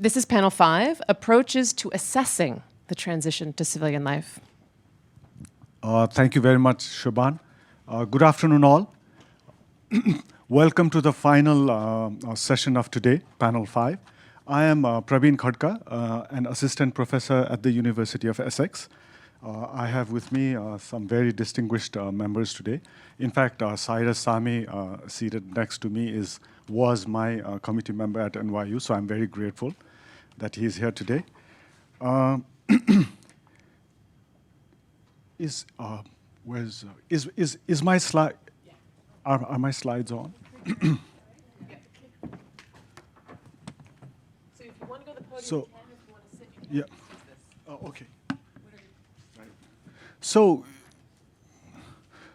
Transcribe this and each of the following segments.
This is panel 5, Approaches to Assessing the Transition to Civilian Life. Thank you very much, Shaban. Good afternoon, all. Welcome to the final session of today, panel 5. I am Prabin Khadka, an assistant professor at the University of Essex. I have with me some very distinguished members today. In fact, Cyrus, Samii, seated next to me, was my committee member at NYU, so I'm very grateful that he's here today. Is my slide? Are my slides on? So if you want to go to the podium, So, you can. If you want to sit, you can. Yeah. Use this. Okay. Right.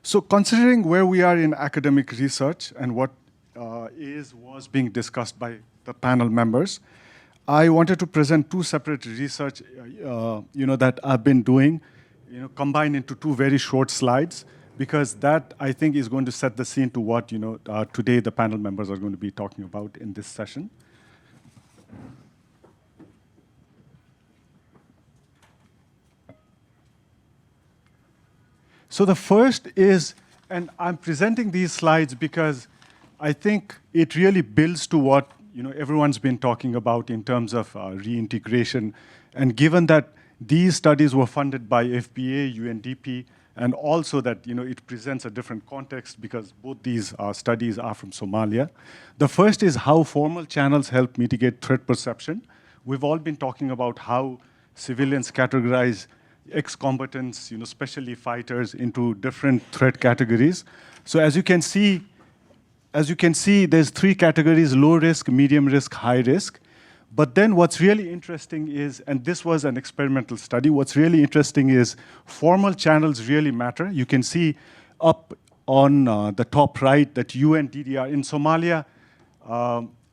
So considering where we are in academic research and what was being discussed by the panel members, I wanted to present two separate research, that I've been doing, combined into two very short slides, because that, I think, is going to set the scene to what, today the panel members are going to be talking about in this session. So the first is, and I'm presenting these slides because I think it really builds to what everyone's been talking about in terms of reintegration. And given that these studies were funded by FBA, UNDP, and also that it presents a different context because both these studies are from Somalia. The first is how formal channels help mitigate threat perception. We've all been talking about how civilians categorize ex-combatants, especially fighters, into different threat categories. So as you can see, there's three categories: low risk, medium risk, high risk. But then what's really interesting is, and this was an experimental study, what's really interesting is formal channels really matter. You can see up on the top right that UNDDR in Somalia,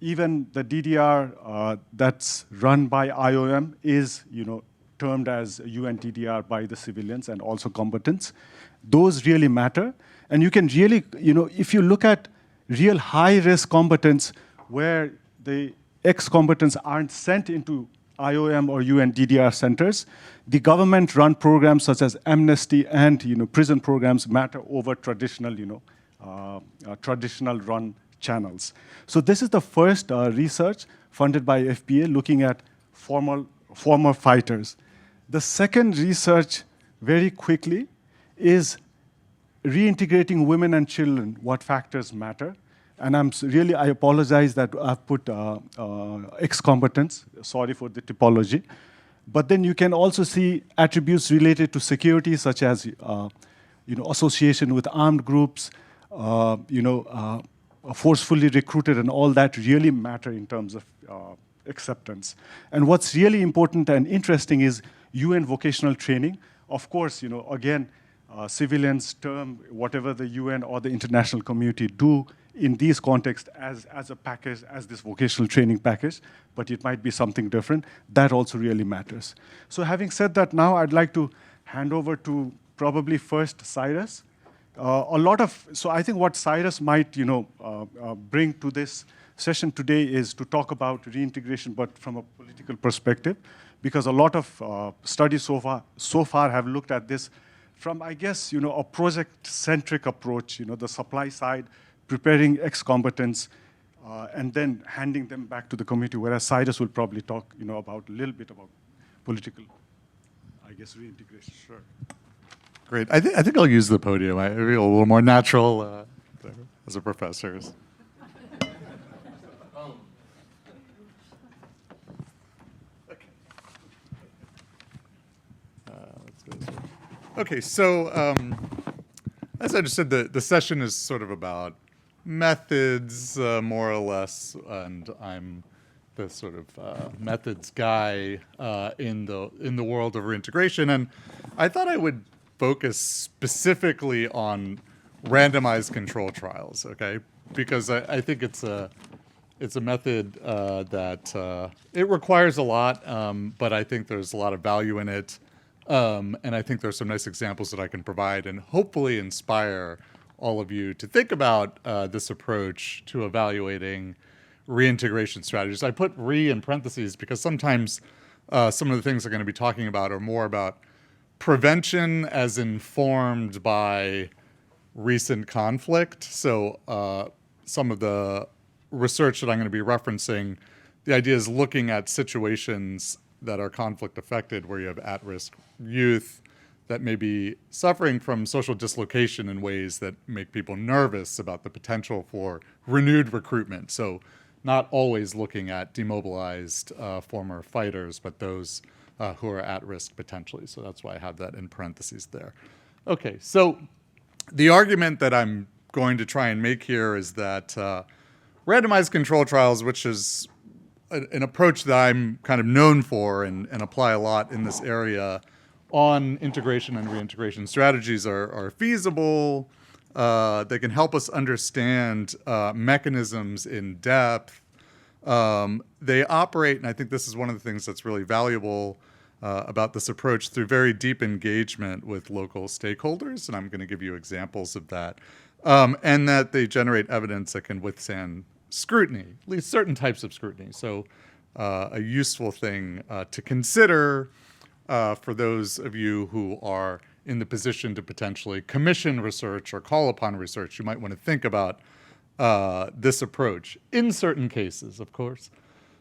even the DDR that's run by IOM is, termed as UNDDR by the civilians and also combatants. Those really matter. And you can really, if you look at real high-risk combatants where the ex-combatants aren't sent into IOM or UNDDR centers, the government-run programs such as amnesty and prison programs matter over traditional, traditional-run channels. So this is the first research funded by FBA looking at former fighters. The second research, very quickly, is reintegrating women and children, what factors matter. And I apologize that I've put ex-combatants, sorry for the typology. But then you can also see attributes related to security, such as association with armed groups, forcefully recruited, and all that really matter in terms of acceptance. And what's really important and interesting is UN vocational training. Of course, again, civilians term whatever the UN or the international community do in these contexts as a package, as this vocational training package, but it might be something different. That also really matters. So having said that, now I'd like to hand over to probably first Cyrus. So I think what Cyrus might bring to this session today is to talk about reintegration, but from a political perspective, because a lot of studies so far have looked at this from, I guess, a project-centric approach, the supply side, preparing ex-combatants, and then handing them back to the community, whereas Cyrus will probably talk, about a little bit about political, I guess, reintegration. Sure. Great. I think I'll use the podium. I feel a little more natural as a professor. Okay, so as I just said, the session is sort of about methods, more or less, and I'm the sort of methods guy in the world of reintegration. And I thought I would focus specifically on randomized control trials, okay? Because I think it's a method that it requires a lot, but I think there's a lot of value in it. And I think there's some nice examples that I can provide and hopefully inspire all of you to think about this approach to evaluating reintegration strategies. I put re in parentheses because sometimes some of the things I'm going to be talking about are more about prevention as informed by recent conflict. So some of the research that I'm going to be referencing, the idea is looking at situations that are conflict affected where you have at-risk youth that may be suffering from social dislocation in ways that make people nervous about the potential for renewed recruitment. So not always looking at demobilized former fighters, but those who are at risk potentially. So that's why I have that in parentheses there. Okay, so the argument that I'm going to try and make here is that randomized control trials, which is an approach that I'm kind of known for and apply a lot in this area on integration and reintegration strategies, are feasible. They can help us understand mechanisms in depth. They operate, and I think this is one of the things that's really valuable about this approach, through very deep engagement with local stakeholders, and I'm going to give you examples of that, and that they generate evidence that can withstand scrutiny, at least certain types of scrutiny. So a useful thing to consider for those of you who are in the position to potentially commission research or call upon research. You might want to think about this approach in certain cases, of course.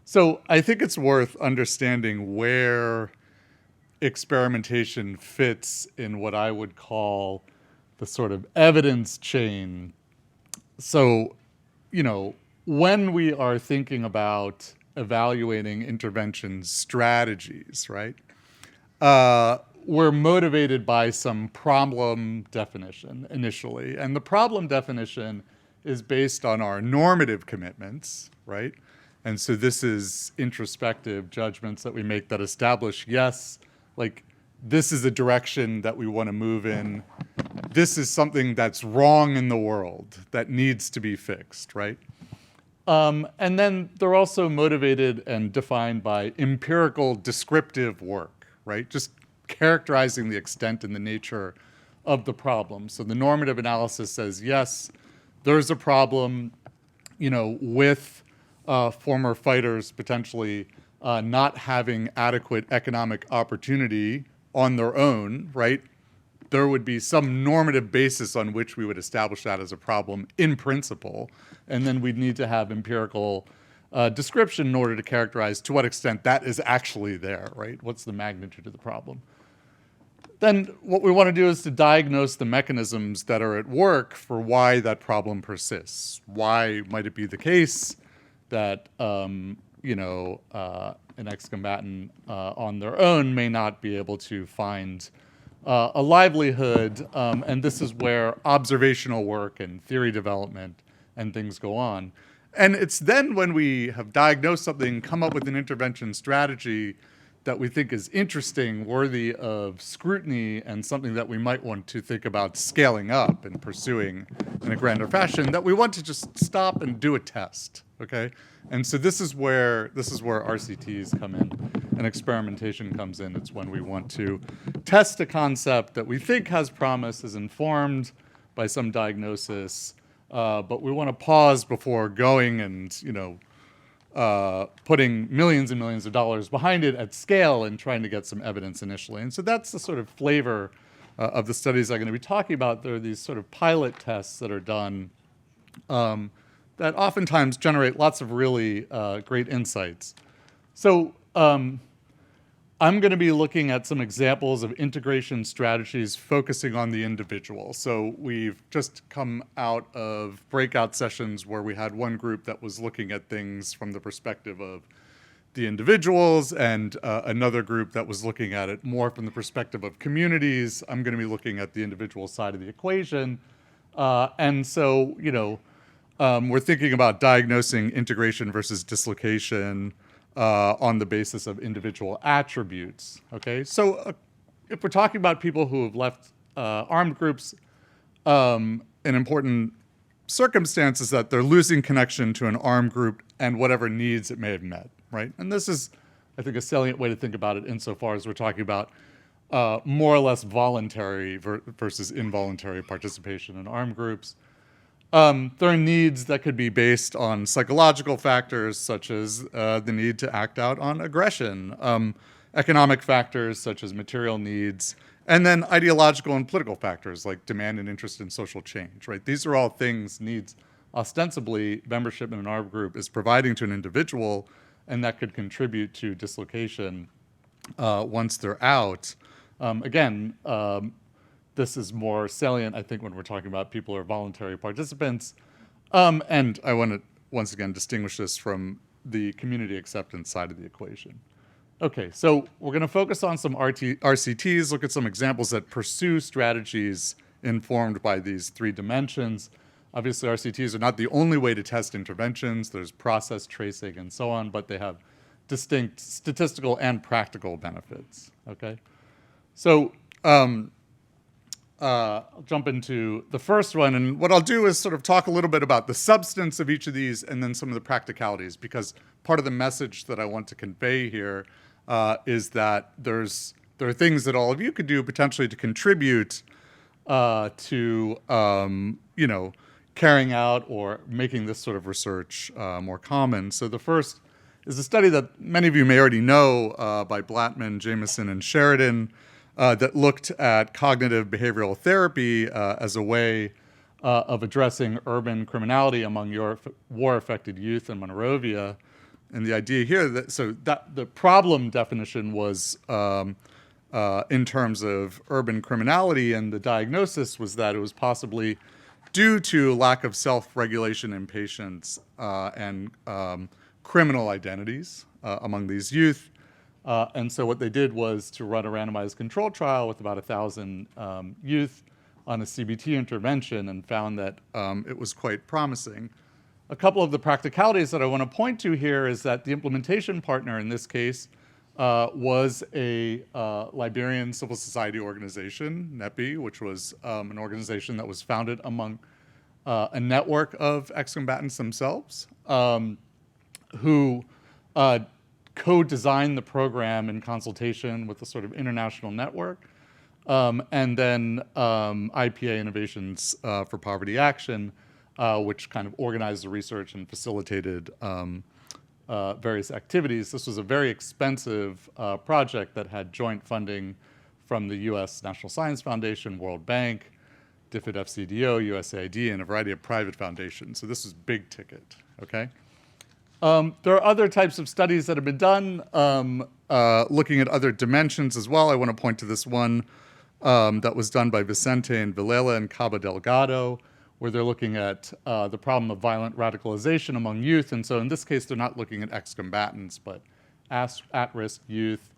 So I think it's worth understanding where experimentation fits in what I would call the sort of evidence chain. So, when we are thinking about evaluating intervention strategies, right, we're motivated by some problem definition initially. And the problem definition is based on our normative commitments, right? And so this is introspective judgments that we make that establish, yes, like this is a direction that we want to move in. This is something that's wrong in the world that needs to be fixed, right? And then they're also motivated and defined by empirical descriptive work, right? Just characterizing the extent and the nature of the problem. So the normative analysis says, yes, there's a problem, with former fighters potentially not having adequate economic opportunity on their own, right? There would be some normative basis on which we would establish that as a problem in principle. And then we'd need to have empirical description in order to characterize to what extent that is actually there, right? What's the magnitude of the problem? Then what we want to do is to diagnose the mechanisms that are at work for why that problem persists. Why might it be the case that, an ex-combatant on their own may not be able to find a livelihood, and this is where observational work and theory development and things go on. And it's then when we have diagnosed something, come up with an intervention strategy that we think is interesting, worthy of scrutiny, and something that we might want to think about scaling up and pursuing in a grander fashion, that we want to just stop and do a test, okay? And so this is where RCTs come in and experimentation comes in. It's when we want to test a concept that we think has promise, is informed by some diagnosis, but we want to pause before going and, putting millions and millions of dollars behind it at scale and trying to get some evidence initially. And so that's the sort of flavor of the studies I'm going to be talking about. There are these sort of pilot tests that are done that oftentimes generate lots of really great insights. So I'm going to be looking at some examples of integration strategies focusing on the individual. So we've just come out of breakout sessions where we had one group that was looking at things from the perspective of the individuals, and another group that was looking at it more from the perspective of communities. I'm going to be looking at the individual side of the equation. And so, we're thinking about diagnosing integration versus dislocation on the basis of individual attributes, okay? So if we're talking about people who have left armed groups, an important circumstance is that they're losing connection to an armed group and whatever needs it may have met, right? And this is, I think, a salient way to think about it insofar as we're talking about more or less voluntary versus involuntary participation in armed groups. There are needs that could be based on psychological factors, such as the need to act out on aggression, economic factors, such as material needs, and then ideological and political factors, like demand and interest in social change, right? These are all things, needs, ostensibly, membership in an ARB group is providing to an individual, and that could contribute to dislocation once they're out. Again, this is more salient, I think, when we're talking about people who are voluntary participants. And I want to, once again, distinguish this from the community acceptance side of the equation. Okay, so we're going to focus on some RCTs, look at some examples that pursue strategies informed by these three dimensions. Obviously, RCTs are not the only way to test interventions. There's process tracing and so on, but they have distinct statistical and practical benefits, okay? So I'll jump into the first one, and what I'll do is sort of talk a little bit about the substance of each of these and then some of the practicalities, because part of the message that I want to convey here is that there are things that all of you could do potentially to contribute to carrying out or making this sort of research more common. So the first is a study that many of you may already know by Blattman, Jameson, and Sheridan, that looked at cognitive behavioral therapy as a way of addressing urban criminality among war-affected youth in Monrovia. And the idea here that the problem definition was in terms of urban criminality, and the diagnosis was that it was possibly due to lack of self-regulation in patients and criminal identities among these youth. And so what they did was to run a randomized control trial with about 1,000 youth on a CBT intervention, and found that it was quite promising. A couple of the practicalities that I want to point to here is that the implementation partner in this case was a Liberian civil society organization, NEPI, which was an organization that was founded among a network of ex-combatants themselves, who co-designed the program in consultation with a sort of international network, and then IPA Innovations for Poverty Action, which kind of organized the research and facilitated various activities. This was a very expensive project that had joint funding from the U.S. National Science Foundation, World Bank, DFID FCDO, USAID, and a variety of private foundations. So this is big ticket, okay? There are other types of studies that have been done looking at other dimensions as well. I want to point to this one that was done by Vicente and Villela and Cabo Delgado, where they're looking at the problem of violent radicalization among youth. And so in this case, they're not looking at ex-combatants, but at-risk youth.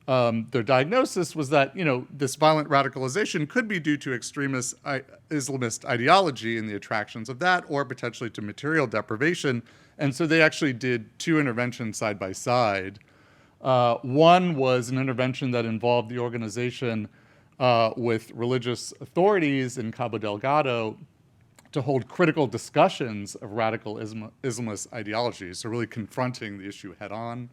Their diagnosis was that, this violent radicalization could be due to extremist Islamist ideology and the attractions of that, or potentially to material deprivation. And so they actually did two interventions side by side. One was an intervention that involved the organization with religious authorities in Cabo Delgado to hold critical discussions of radical Islamist ideologies, so really confronting the issue head on.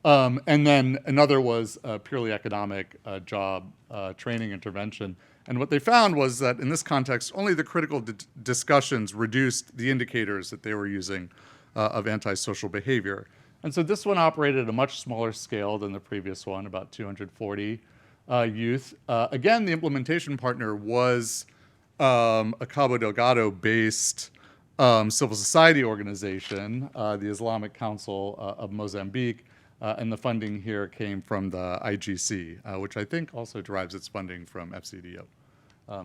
And then another was a purely economic job training intervention. And what they found was that in this context, only the critical discussions reduced the indicators that they were using of antisocial behavior. And so this one operated at a much smaller scale than the previous one, about 240 youth. Again, the implementation partner was a Cabo Delgado-based civil society organization, the Islamic Council of Mozambique, and the funding here came from the IGC, which I think also derives its funding from FCDO.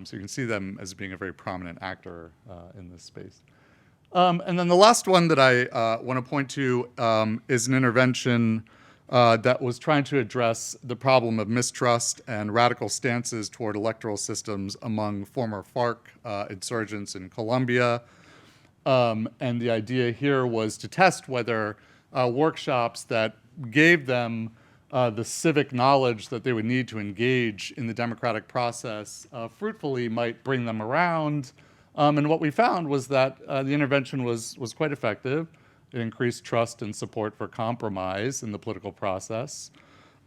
So you can see them as being a very prominent actor in this space. And then the last one that I want to point to is an intervention that was trying to address the problem of mistrust and radical stances toward electoral systems among former FARC insurgents in Colombia. And the idea here was to test whether workshops that gave them the civic knowledge that they would need to engage in the democratic process fruitfully might bring them around. And what we found was that the intervention was quite effective. It increased trust and support for compromise in the political process.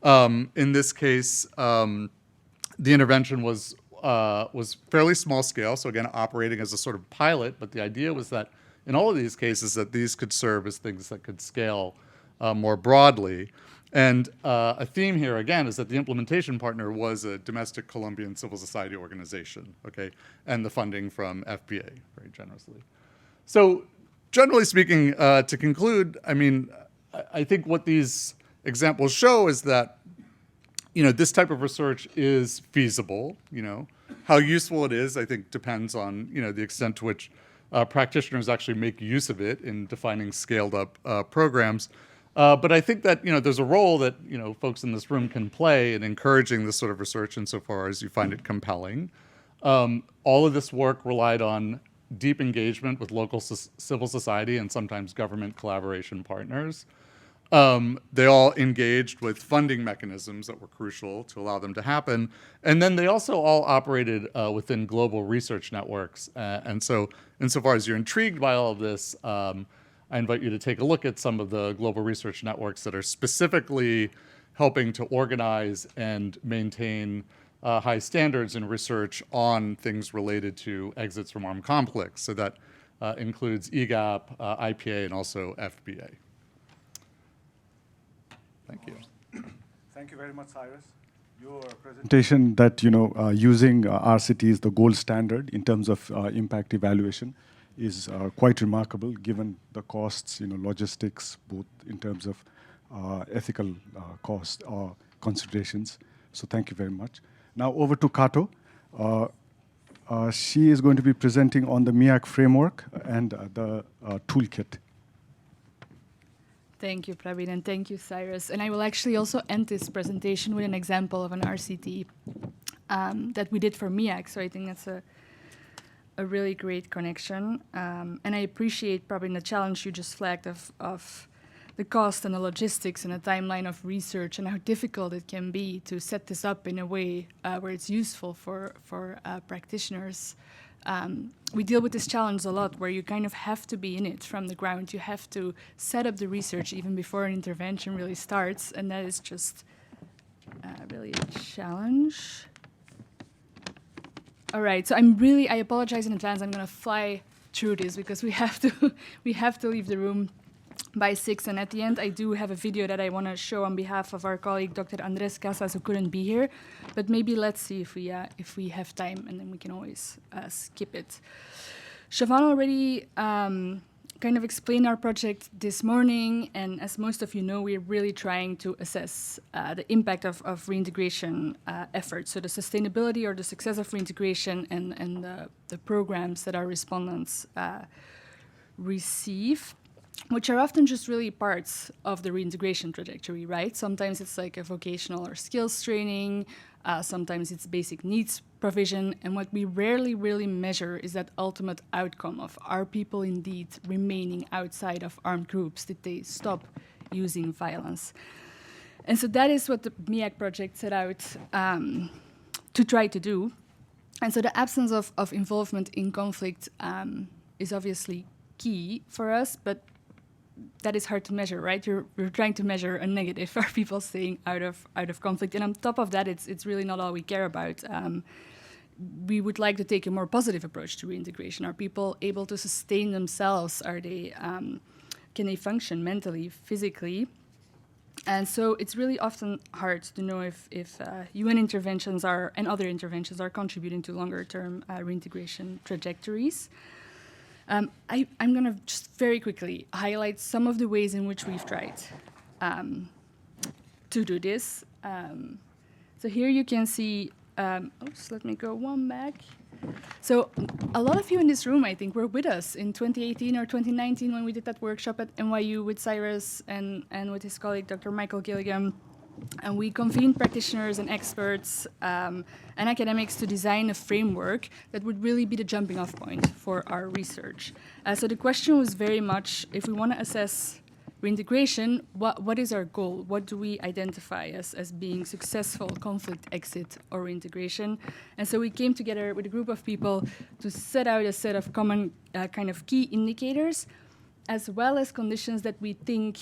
In this case, the intervention was was fairly small scale, so again, operating as a sort of pilot, but the idea was that in all of these cases that these could serve as things that could scale more broadly. And a theme here, again, is that the implementation partner was a domestic Colombian civil society organization, okay, and the funding from FBA very generously. So generally speaking, to conclude, I mean, I think what these examples show is that, you know, this type of research is feasible. You know, how useful it is, I think, depends on, you know, the extent to which practitioners actually make use of it in defining scaled up programs. But I think that, you know, there's a role that, you know, folks in this room can play in encouraging this sort of research insofar as you find it compelling. All of this work relied on deep engagement with local civil society and sometimes government collaboration partners. They all engaged with funding mechanisms that were crucial to allow them to happen. And then they also all operated within global research networks. And so insofar as you're intrigued by all of this, I invite you to take a look at some of the global research networks that are specifically helping to organize and maintain high standards in research on things related to exits from armed conflicts. So that includes EGAP, IPA, and also FBA. Thank you. Thank you very much, Cyrus. Your presentation that, you know, using RCT is the gold standard in terms of impact evaluation is quite remarkable given the costs, you know, logistics, both in terms of ethical cost or considerations. So thank you very much. Now over to Kato. She is going to be presenting on the MEAC framework and the toolkit. Thank you, Prabin, and thank you, Cyrus. And I will actually also end this presentation with an example of an RCT that we did for MEAC. So I think that's a really great connection. And I appreciate, Prabin, the challenge you just flagged of the cost and the logistics and the timeline of research and how difficult it can be to set this up in a way where it's useful for practitioners. We deal with this challenge a lot where you kind of have to be in it from the ground. You have to set up the research even before an intervention really starts, and that is just really a challenge. All right, so I apologize in advance. I'm going to fly through this because we have to leave the room by 6, and at the end I do have a video that I want to show on behalf of our colleague Dr. Andrés Casas, who couldn't be here, but maybe let's see if we have time, and then we can always skip it. Siobhan already kind of explained our project this morning, and as most of you know, we're really trying to assess the impact of reintegration efforts, so the sustainability or the success of reintegration and the programs that our respondents receive, which are often just really parts of the reintegration trajectory, right? Sometimes it's like a vocational or skills training, sometimes it's basic needs provision, and what we rarely really measure is that ultimate outcome of are people indeed remaining outside of armed groups? Did they stop using violence? And so that is what the MEAC project set out to try to do. And so the absence of involvement in conflict is obviously key for us, but that is hard to measure, right? We're trying to measure a negative. Are people staying out of conflict? And on top of that, it's really not all we care about. We would like to take a more positive approach to reintegration. Are people able to sustain themselves? Are they can they function mentally, physically? And so it's really often hard to know if UN interventions and other interventions are contributing to longer-term reintegration trajectories. I'm going to just very quickly highlight some of the ways in which we've tried to do this. So here you can see, let me go one back. So a lot of you in this room, I think, were with us in 2018 or 2019 when we did that workshop at NYU with Cyrus and with his colleague, Dr. Michael Gilligan. And we convened practitioners and experts and academics to design a framework that would really be the jumping off point for our research. So the question was very much, if we want to assess reintegration, what is our goal? What do we identify as being successful conflict exit or reintegration? And so we came together with a group of people to set out a set of common kind of key indicators, as well as conditions that we think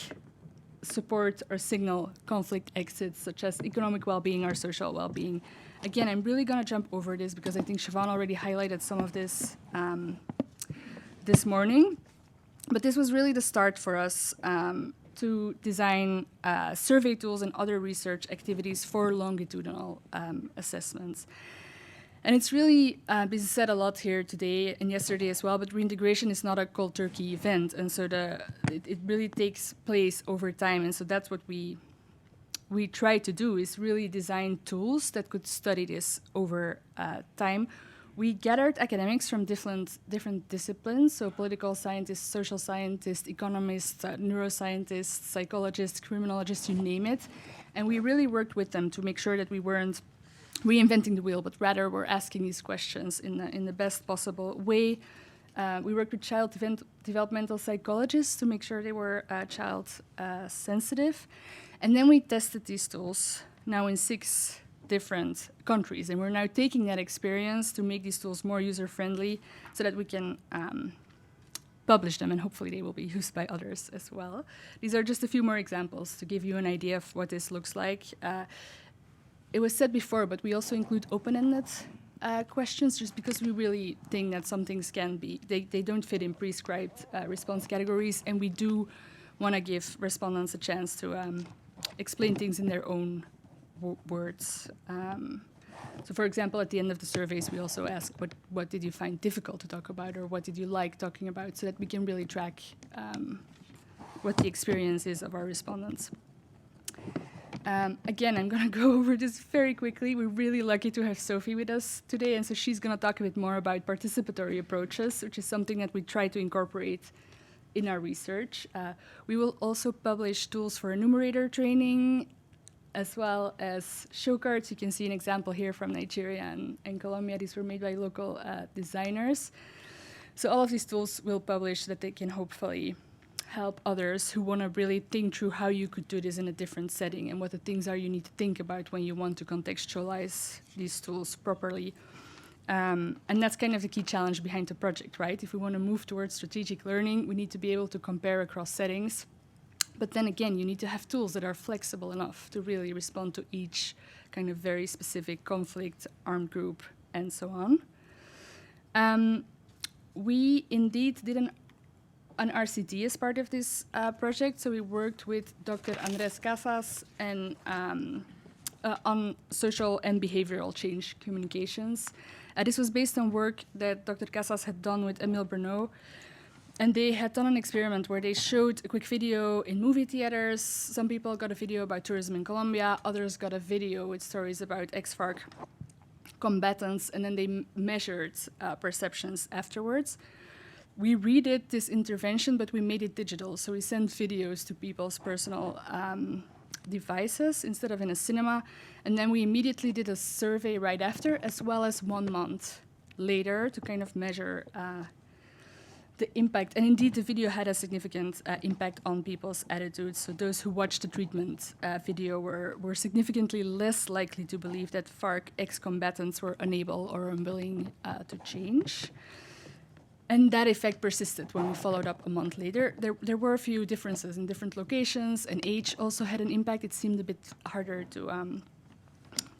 support or signal conflict exits, such as economic well-being or social well-being. Again, I'm really going to jump over this because I think Siobhan already highlighted some of this this morning. But this was really the start for us to design survey tools and other research activities for longitudinal assessments. And it's really been said a lot here today and yesterday as well, but reintegration is not a cold turkey event. And so it really takes place over time. And so that's what we try to do, is really design tools that could study this over time. We gathered academics from different disciplines, so political scientists, social scientists, economists, neuroscientists, psychologists, criminologists, you name it. And we really worked with them to make sure that we weren't reinventing the wheel, but rather we're asking these questions in the best possible way. We worked with child developmental psychologists to make sure they were child sensitive. And then we tested these tools now in 6 different countries. And we're now taking that experience to make these tools more user-friendly so that we can publish them, and hopefully they will be used by others as well. These are just a few more examples to give you an idea of what this looks like. It was said before, but we also include open-ended questions just because we really think that some things can be, they don't fit in prescribed response categories, and we do want to give respondents a chance to explain things in their own words. So for example, at the end of the surveys, we also ask what did you find difficult to talk about, or what did you like talking about, so that we can really track what the experience is of our respondents. Again, I'm going to go over this very quickly. We're really lucky to have Sophie with us today, and so she's going to talk a bit more about participatory approaches, which is something that we try to incorporate in our research. We will also publish tools for enumerator training, as well as show cards. You can see an example here from Nigeria and Colombia. These were made by local designers. So all of these tools will publish so that they can hopefully help others who want to really think through how you could do this in a different setting and what the things are you need to think about when you want to contextualize these tools properly. And that's kind of the key challenge behind the project, right? If we want to move towards strategic learning, we need to be able to compare across settings. But then again, you need to have tools that are flexible enough to really respond to each kind of very specific conflict, armed group, and so on. We indeed did an RCT as part of this project. So we worked with Dr. Andrés Casas and on social and behavioral change communications. This was based on work that Dr. Casas had done with Emile Bruneau. And they had done an experiment where they showed a quick video in movie theaters. Some people got a video about tourism in Colombia. Others got a video with stories about ex-FARC combatants. And then they measured perceptions afterwards. We redid this intervention, but we made it digital. So we sent videos to people's personal devices instead of in a cinema. And then we immediately did a survey right after, as well as 1 month later, to kind of measure the impact. And indeed, the video had a significant impact on people's attitudes. So those who watched the treatment video were significantly less likely to believe that FARC ex-combatants were unable or unwilling to change. And that effect persisted when we followed up a month later. There were a few differences in different locations, and age also had an impact. It seemed a bit harder to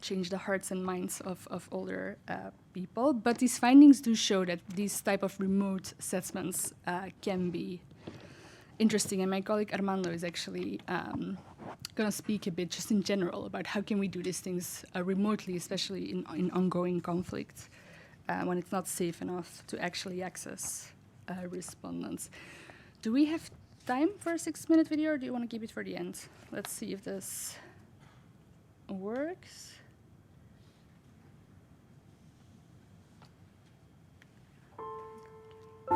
change the hearts and minds of older people. But these findings do show that these type of remote assessments can be interesting. And my colleague Armando is actually going to speak a bit just in general about how can we do these things remotely, especially in ongoing conflict, when it's not safe enough to actually access respondents. Do we have time for a 6-minute video, or do you want to keep it for the end? Let's see if this works.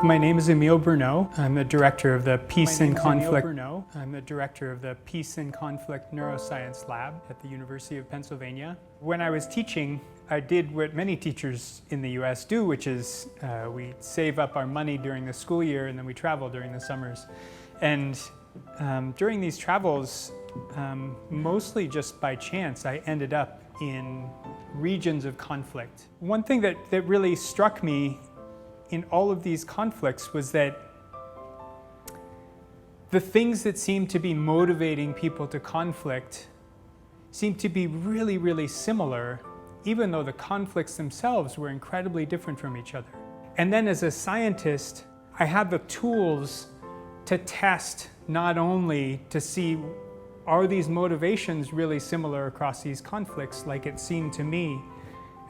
My name is Emile Bruneau. I'm the director of the Peace and Conflict. I'm the director of the Peace and Conflict Neuroscience Lab at the University of Pennsylvania. When I was teaching, I did what many teachers in the US do, which is we save up our money during the school year and then we travel during the summers. And during these travels, mostly just by chance, I ended up in regions of conflict. One thing that really struck me in all of these conflicts was that the things that seem to be motivating people to conflict seem to be really, really similar, even though the conflicts themselves were incredibly different from each other. And then as a scientist, I had the tools to test not only to see, are these motivations really similar across these conflicts, like it seemed to me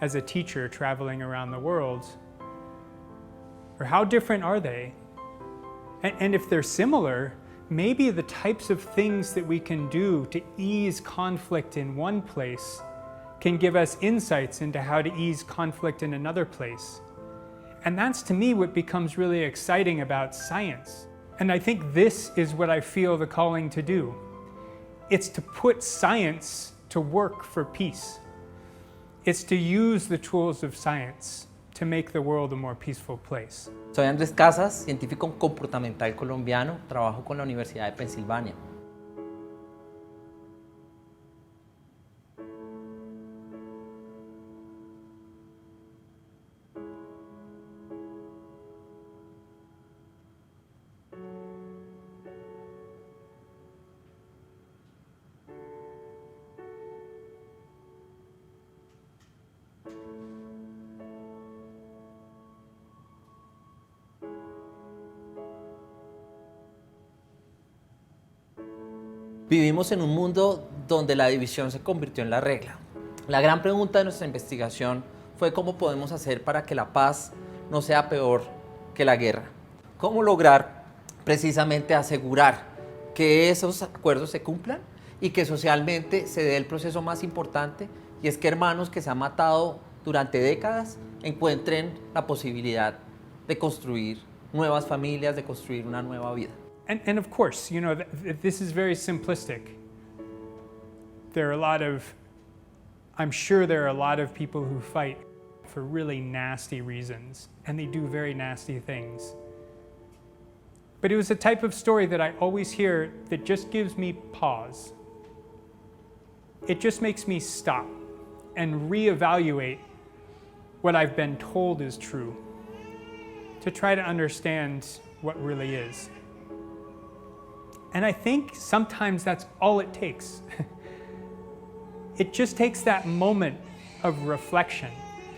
as a teacher traveling around the world, or how different are they? And if they're similar, maybe the types of things that we can do to ease conflict in one place can give us insights into how to ease conflict in another place. And that's, to me, what becomes really exciting about science. And I think this is what I feel the calling to do. It's to put science to work for peace. It's to use the tools of science to make the world a more peaceful place. Soy Andrés Casas, científico comportamental colombiano, trabajo con la Universidad de Pensilvania. Vivimos en un mundo donde la división se convirtió en la regla. La gran pregunta de nuestra investigación fue cómo podemos hacer para que la paz no sea peor que la guerra. Cómo lograr precisamente asegurar que esos acuerdos se cumplan y que socialmente se dé el proceso más importante, y es que hermanos que se han matado durante décadas encuentren la posibilidad de construir nuevas familias, de construir una nueva vida. And of course, you know, this is very simplistic. I'm sure there are a lot of people who fight for really nasty reasons, and they do very nasty things. But it was a type of story that I always hear that just gives me pause. It just makes me stop and reevaluate what I've been told is true, to try to understand what really is. And I think sometimes that's all it takes. It just takes that moment of reflection.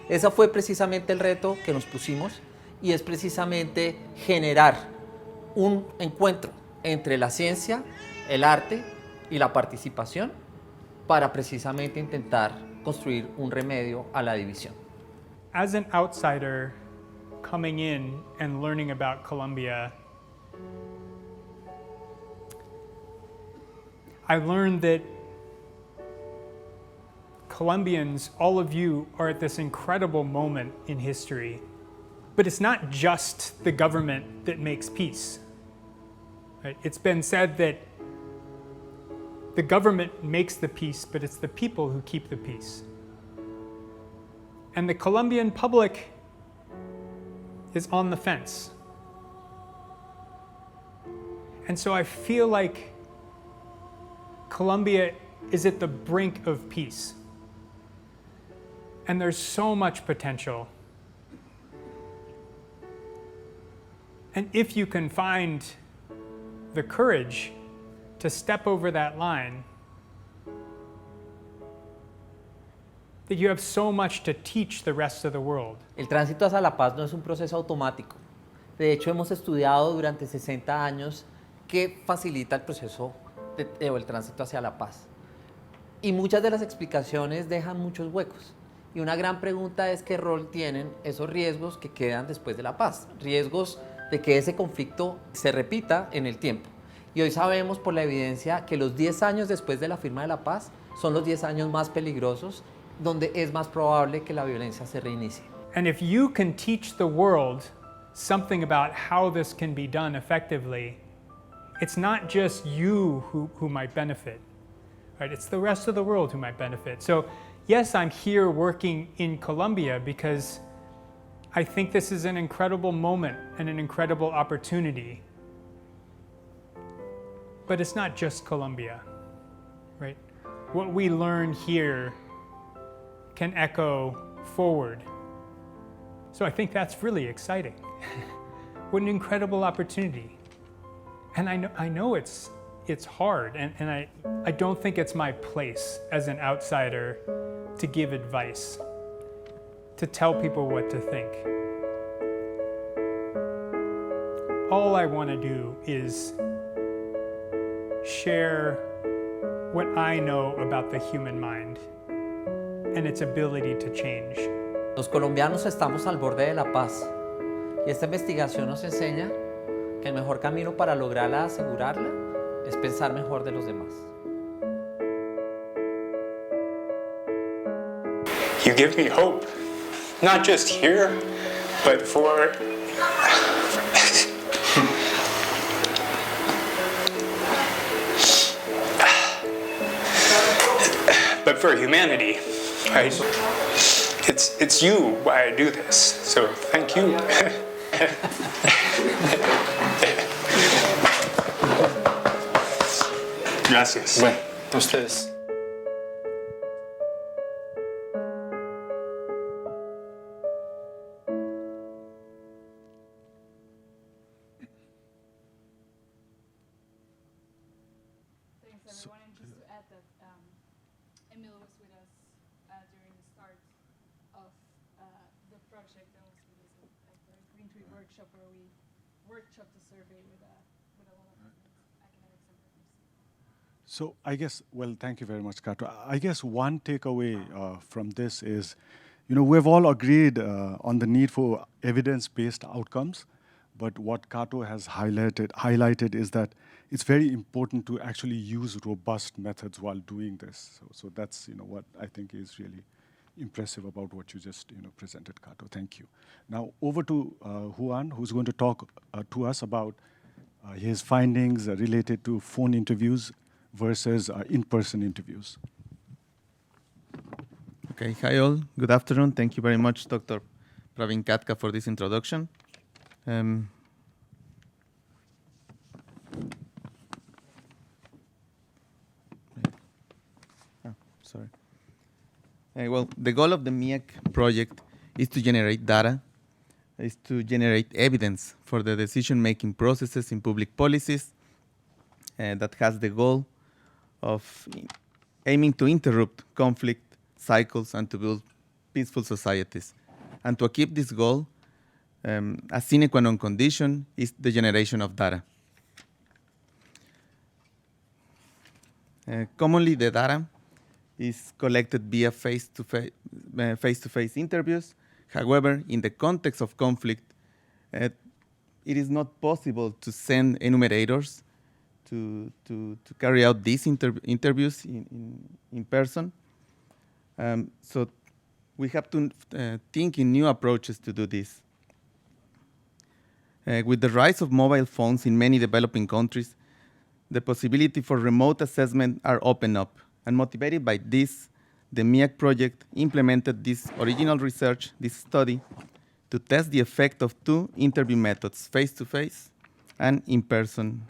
Ese fue precisamente el reto que nos pusimos, y es precisamente generar un encuentro entre la ciencia, el arte y la participación para precisamente intentar construir un remedio a la división. As an outsider coming in and learning about Colombia, I learned that Colombians, all of you, are at this incredible moment in history. But it's not just the government that makes peace. Right? It's been said that the government makes the peace, but it's the people who keep the peace. And the Colombian public is on the fence. And so I feel like Colombia is at the brink of peace. And there's so much potential. And if you can find the courage to step over that line, that you have so much to teach the rest of the world. El tránsito hacia la paz no es un proceso automático. De hecho, hemos estudiado durante 60 años qué facilita el proceso o el tránsito hacia la paz. Y muchas de las explicaciones dejan muchos huecos. Y una gran pregunta es qué rol tienen esos riesgos que quedan después de la paz. Riesgos de que ese conflicto se repita en el tiempo. Y hoy sabemos por la evidencia que los 10 años después de la firma de la paz son los 10 años más peligrosos, donde es más probable que la violencia se reinicie. And if you can teach the world something about how this can be done effectively, it's not just you who might benefit, right? It's the rest of the world who might benefit. So yes, I'm here working in Colombia because I think this is an incredible moment and an incredible opportunity. But it's not just Colombia, right? What we learn here can echo forward. So I think that's really exciting. What an incredible opportunity. And I know it's hard, and I don't think it's my place as an outsider to give advice, to tell people what to think. All I want to do is share what I know about the human mind and its ability to change. Los colombianos estamos al borde de la paz y esta investigación nos enseña que el mejor camino para lograrla, asegurarla, es pensar mejor de los demás. You give me hope, not just here, but for but for humanity, right? It's you why I do this, so thank you. Gracias. Bueno, a ustedes. Thanks, everyone. And just to add that Emil was with us during the start of the project and was with us at the Green Tree workshop where we workshopped the survey with a lot of academics and partners. So I guess, well, thank you very much, Kato. I guess one takeaway from this is, we've all agreed on the need for evidence-based outcomes, but what Kato has highlighted is that it's very important to actually use robust methods while doing this. So that's, what I think is really impressive about what you just, presented, Kato. Thank you. Now over to Juan, who's going to talk to us about his findings related to phone interviews versus in-person interviews. Okay, hi all, good afternoon. Thank you very much, Dr. Prabin Khadka, for this introduction. Sorry. Well, the goal of the MEAC project is to generate data, is to generate evidence for the decision-making processes in public policies that has the goal of aiming to interrupt conflict cycles and to build peaceful societies. And to achieve this goal, a sine qua non condition is the generation of data. Commonly, the data is collected via face-to-face interviews. However, in the context of conflict, it is not possible to send enumerators to carry out these interviews in person. So we have to think in new approaches to do this. With the rise of mobile phones in many developing countries, the possibility for remote assessment are opened up. And motivated by this, the MEAC project implemented this original research, this study, to test the effect of two interview methods, face-to-face and in-person,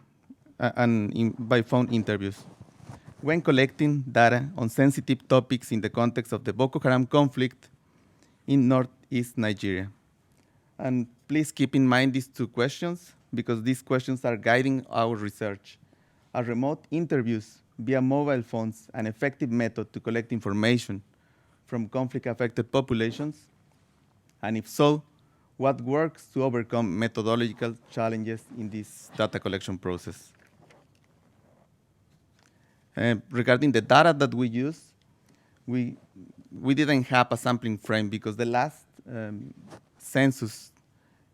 by phone interviews, when collecting data on sensitive topics in the context of the Boko Haram conflict in northeast Nigeria. And please keep in mind these two questions, because these questions are guiding our research. Are remote interviews via mobile phones an effective method to collect information from conflict-affected populations? And if so, what works to overcome methodological challenges in this data collection process? Regarding the data that we use, we didn't have a sampling frame because the last census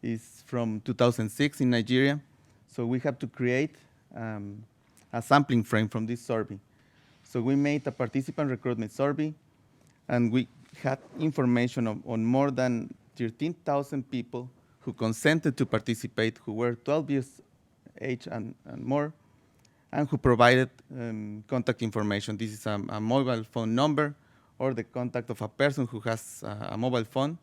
is from 2006 in Nigeria. So we have to create a sampling frame from this survey. So we made a participant recruitment survey, and we had information on more than 13,000 people who consented to participate, who were 12 years age and more, and who provided contact information. This is a mobile phone number or the contact of a person who has a mobile phone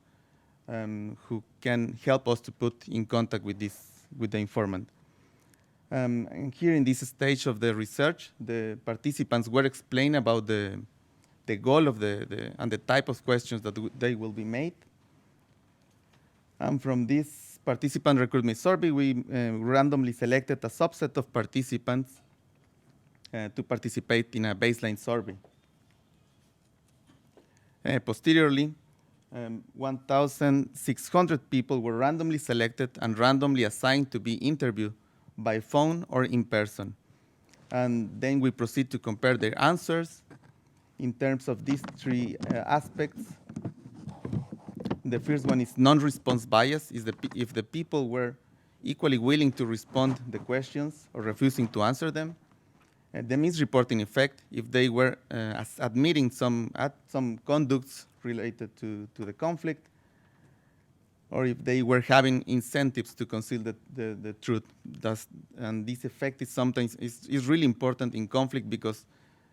who can help us to put in contact with the informant. And here in this stage of the research, the participants were explained about the goal of and the type of questions that they will be made. And from this participant recruitment survey, we randomly selected a subset of participants to participate in a baseline survey. Posteriorly, 1,600 people were randomly selected and randomly assigned to be interviewed by phone or in person. And then we proceed to compare their answers in terms of these three aspects. The first one is non-response bias, if the people were equally willing to respond the questions or refusing to answer them. The misreporting effect, if they were admitting some conducts related to the conflict, or if they were having incentives to conceal the truth. And this effect is sometimes is really important in conflict because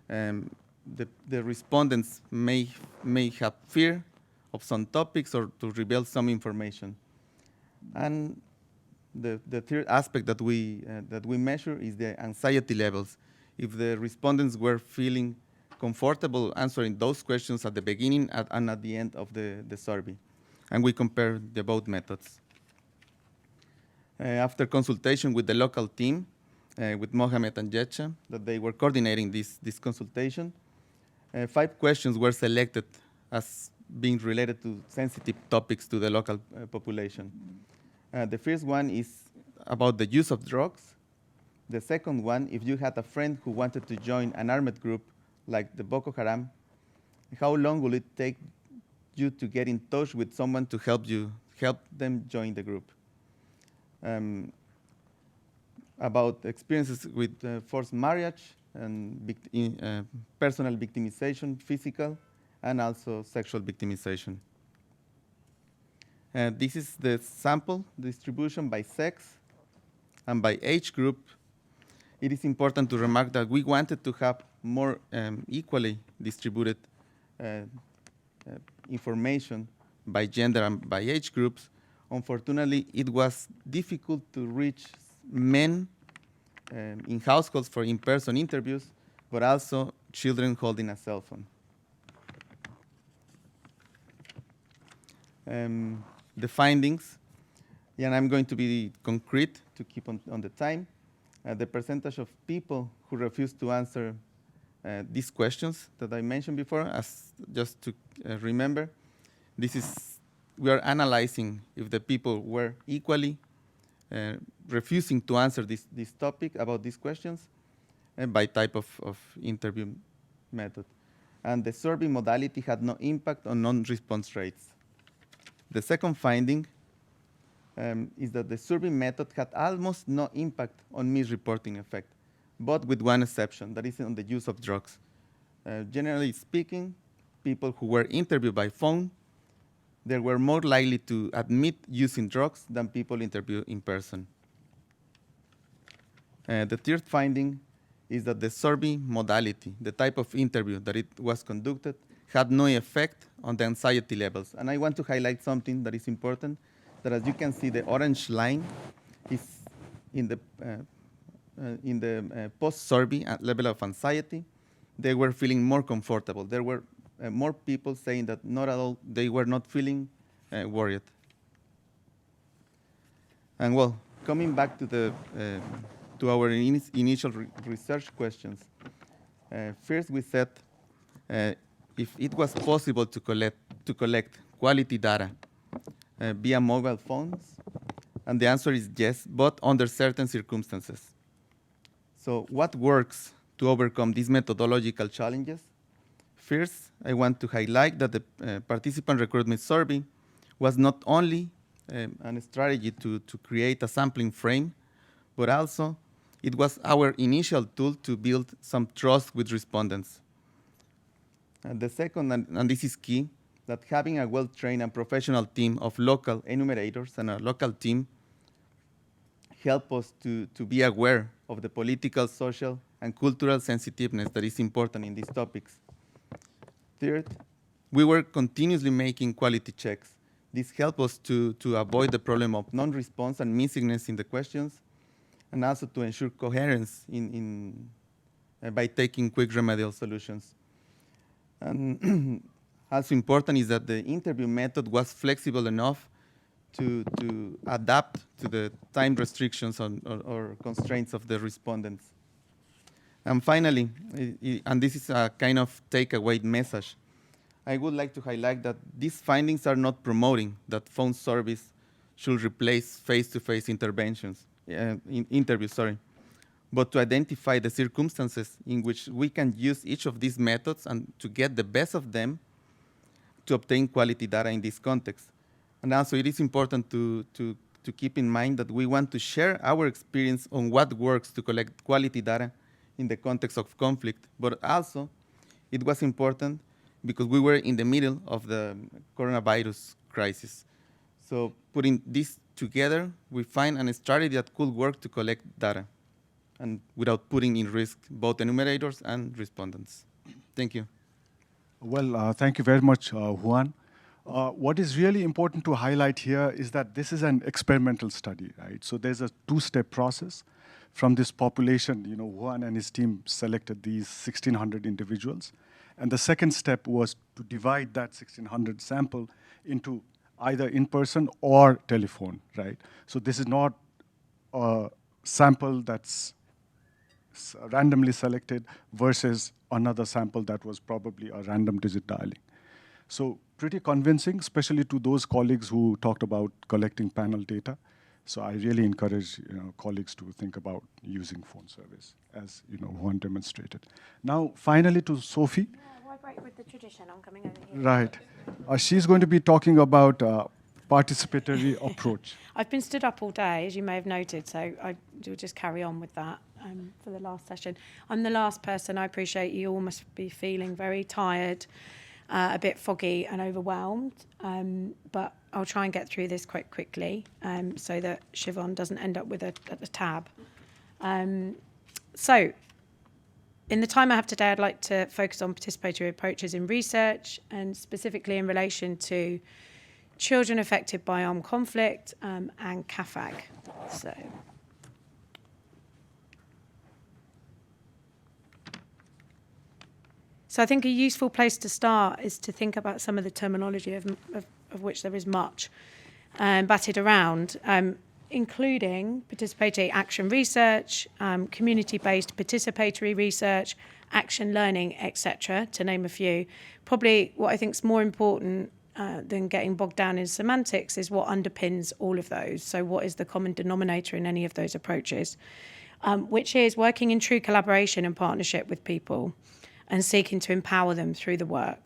the respondents may have fear of some topics or to reveal some information. And the third aspect that we measure is the anxiety levels. If the respondents were feeling comfortable answering those questions at the beginning and at the end of the survey. And we compare the both methods. After consultation with the local team, with Mohamed and Yecha, that they were coordinating this consultation, 5 questions were selected as being related to sensitive topics to the local population. The first one is about the use of drugs. The second one, if you had a friend who wanted to join an armed group like the Boko Haram, how long will it take you to get in touch with someone to help them join the group? About experiences with forced marriage and personal victimization, physical, and also sexual victimization. This is the sample distribution by sex and by age group. It is important to remark that we wanted to have more equally distributed information by gender and by age groups. Unfortunately, it was difficult to reach men in households for in-person interviews, but also children holding a cell phone. The findings, and I'm going to be concrete to keep on the time. The percentage of people who refuse to answer these questions that I mentioned before, as just to remember, we are analyzing if the people were equally refusing to answer this topic about these questions by type of interview method. And the survey modality had no impact on non-response rates. The second finding is that the survey method had almost no impact on misreporting effect, but with one exception, that is on the use of drugs. Generally speaking, people who were interviewed by phone, they were more likely to admit using drugs than people interviewed in person. The third finding is that the survey modality, the type of interview that it was conducted, had no effect on the anxiety levels. And I want to highlight something that is important, that as you can see, the orange line is in the post-survey level of anxiety. They were feeling more comfortable. There were more people saying that not at all, they were not feeling worried. And well, coming back to our initial research questions, first we said if it was possible to collect quality data via mobile phones, and the answer is yes, but under certain circumstances. So what works to overcome these methodological challenges? First, I want to highlight that the participant recruitment survey was not only a strategy to create a sampling frame, but also it was our initial tool to build some trust with respondents. The second, and this is key, that having a well-trained and professional team of local enumerators and a local team help us to be aware of the political, social, and cultural sensitiveness that is important in these topics. Third, we were continuously making quality checks. This helped us to avoid the problem of non-response and missingness in the questions, and also to ensure coherence by taking quick remedial solutions. And also important is that the interview method was flexible enough to adapt to the time restrictions or constraints of the respondents. And finally, and this is a kind of takeaway message, I would like to highlight that these findings are not promoting that phone service should replace face-to-face interventions, interviews, but to identify the circumstances in which we can use each of these methods and to get the best of them to obtain quality data in this context. And also it is important to keep in mind that we want to share our experience on what works to collect quality data in the context of conflict, but also it was important because we were in the middle of the coronavirus crisis. So putting this together, we find a strategy that could work to collect data and without putting in risk both enumerators and respondents. Thank you. Well, thank you very much, Juan. What is really important to highlight here is that this is an experimental study, right? So there's a two-step process. From this population, Juan and his team selected these 1,600 individuals. And the second step was to divide that 1,600 sample into either in-person or telephone, right? So this is not a sample that's randomly selected versus another sample that was probably a random digit dialing. So pretty convincing, especially to those colleagues who talked about collecting panel data. So I really encourage colleagues to think about using phone service, as Juan demonstrated. Now, finally to Sophie. Yeah, why break with the tradition? I'm coming over here. Right. She's going to be talking about participatory approach. I've been stood up all day, as you may have noted, so I will just carry on with that for the last session. I'm the last person. I appreciate you all must be feeling very tired, a bit foggy and overwhelmed, but I'll try and get through this quite quickly so that Siobhan doesn't end up with a tab. So, in the time I have today, I'd like to focus on participatory approaches in research and specifically in relation to children affected by armed conflict and CAFAG. So I think a useful place to start is to think about some of the terminology of which there is much batted around, including participatory action research, community-based participatory research, action learning, etc., to name a few. Probably what I think is more important than getting bogged down in semantics is what underpins all of those. So what is the common denominator in any of those approaches, which is working in true collaboration and partnership with people and seeking to empower them through the work.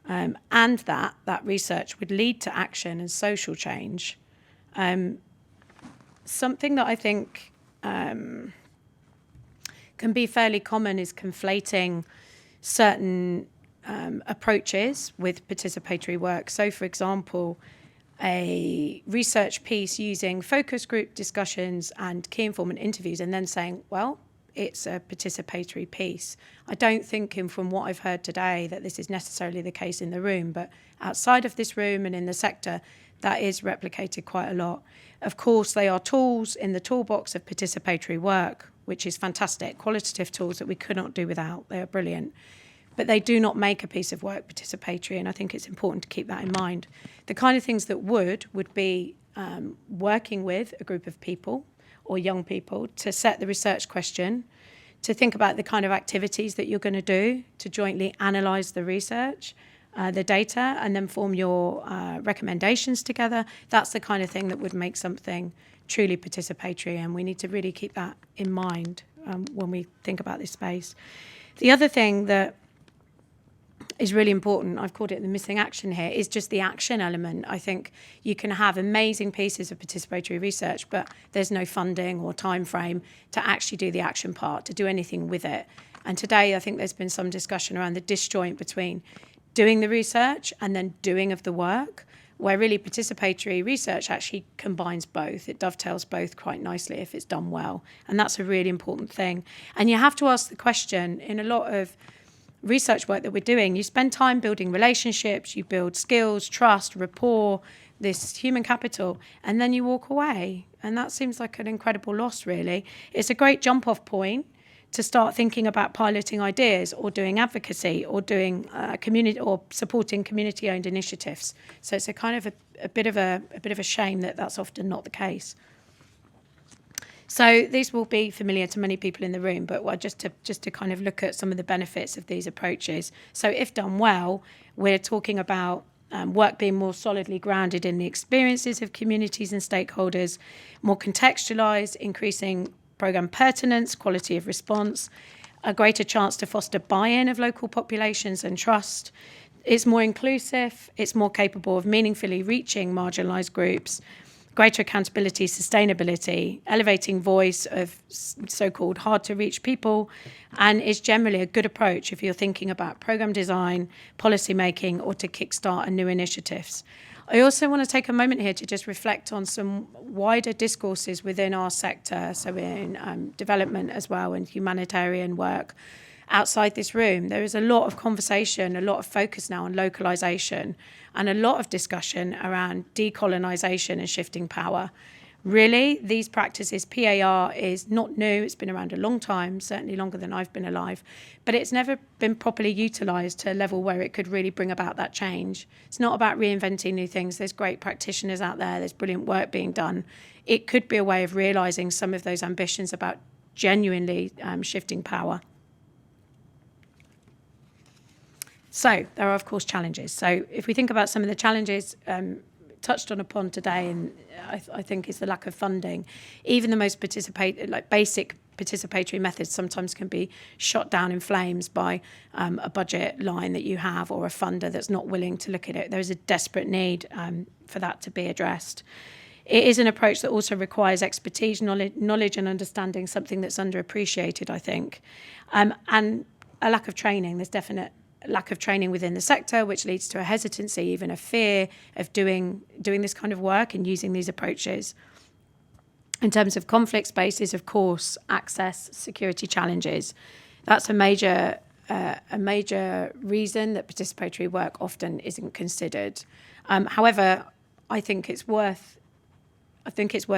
And that research would lead to action and social change. Something that I think can be fairly common is conflating certain approaches with participatory work. So, for example, a research piece using focus group discussions and key informant interviews and then saying, well, it's a participatory piece. I don't think, from what I've heard today, that this is necessarily the case in the room, but outside of this room and in the sector, that is replicated quite a lot. Of course, they are tools in the toolbox of participatory work, which is fantastic, qualitative tools that we could not do without. They are brilliant. But they do not make a piece of work participatory, and I think it's important to keep that in mind. The kind of things that would be working with a group of people or young people to set the research question, to think about the kind of activities that you're going to do, to jointly analyse the research, the data, and then form your recommendations together. That's the kind of thing that would make something truly participatory, and we need to really keep that in mind when we think about this space. The other thing that is really important, I've called it the missing action here, is just the action element. I think you can have amazing pieces of participatory research, but there's no funding or time frame to actually do the action part, to do anything with it. And today I think there's been some discussion around the disjoint between doing the research and then doing of the work, where really participatory research actually combines both. It dovetails both quite nicely if it's done well. And that's a really important thing. And you have to ask the question, in a lot of research work that we're doing, you spend time building relationships, you build skills, trust, rapport, this human capital, and then you walk away. And that seems like an incredible loss, really. It's a great jump-off point to start thinking about piloting ideas or doing advocacy or doing community or supporting community-owned initiatives. So it's a kind of a bit of a shame that that's often not the case. So these will be familiar to many people in the room, but just to kind of look at some of the benefits of these approaches. So if done well, we're talking about work being more solidly grounded in the experiences of communities and stakeholders, more contextualised, increasing programme pertinence, quality of response, a greater chance to foster buy-in of local populations and trust. It's more inclusive, it's more capable of meaningfully reaching marginalised groups, greater accountability, sustainability, elevating voice of so-called hard-to-reach people, and is generally a good approach if you're thinking about programme design, policy making, or to kickstart new initiatives. I also want to take a moment here to just reflect on some wider discourses within our sector, so in development as well and humanitarian work. Outside this room, there is a lot of conversation, a lot of focus now on localisation, and a lot of discussion around decolonisation and shifting power. Really, these practices, PAR is not new, it's been around a long time, certainly longer than I've been alive, but it's never been properly utilised to a level where it could really bring about that change. It's not about reinventing new things, there's great practitioners out there, there's brilliant work being done. It could be a way of realising some of those ambitions about genuinely shifting power. So there are, of course, challenges. So if we think about some of the challenges touched on upon today, and I think is the lack of funding. Even the most basic participatory methods sometimes can be shot down in flames by a budget line that you have or a funder that's not willing to look at it. There's a desperate need for that to be addressed. It is an approach that also requires expertise, knowledge and understanding, something that's underappreciated, I think, and a lack of training. There's definite lack of training within the sector, which leads to a hesitancy, even a fear of doing this kind of work and using these approaches. In terms of conflict spaces, of course, access, security challenges. That's a major reason that participatory work often isn't considered. However, I think it's worth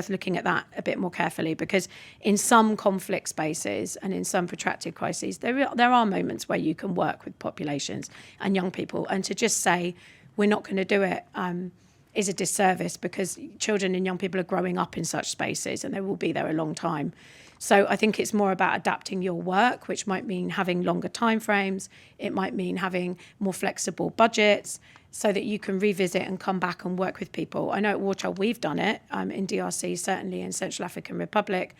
looking at that a bit more carefully, because in some conflict spaces and in some protracted crises, there are moments where you can work with populations and young people, and to just say we're not going to do it is a disservice, because children and young people are growing up in such spaces and they will be there a long time. So I think it's more about adapting your work, which might mean having longer timeframes. It might mean having more flexible budgets, so that you can revisit and come back and work with people. I know at War Child we've done it in DRC, certainly in Central African Republic,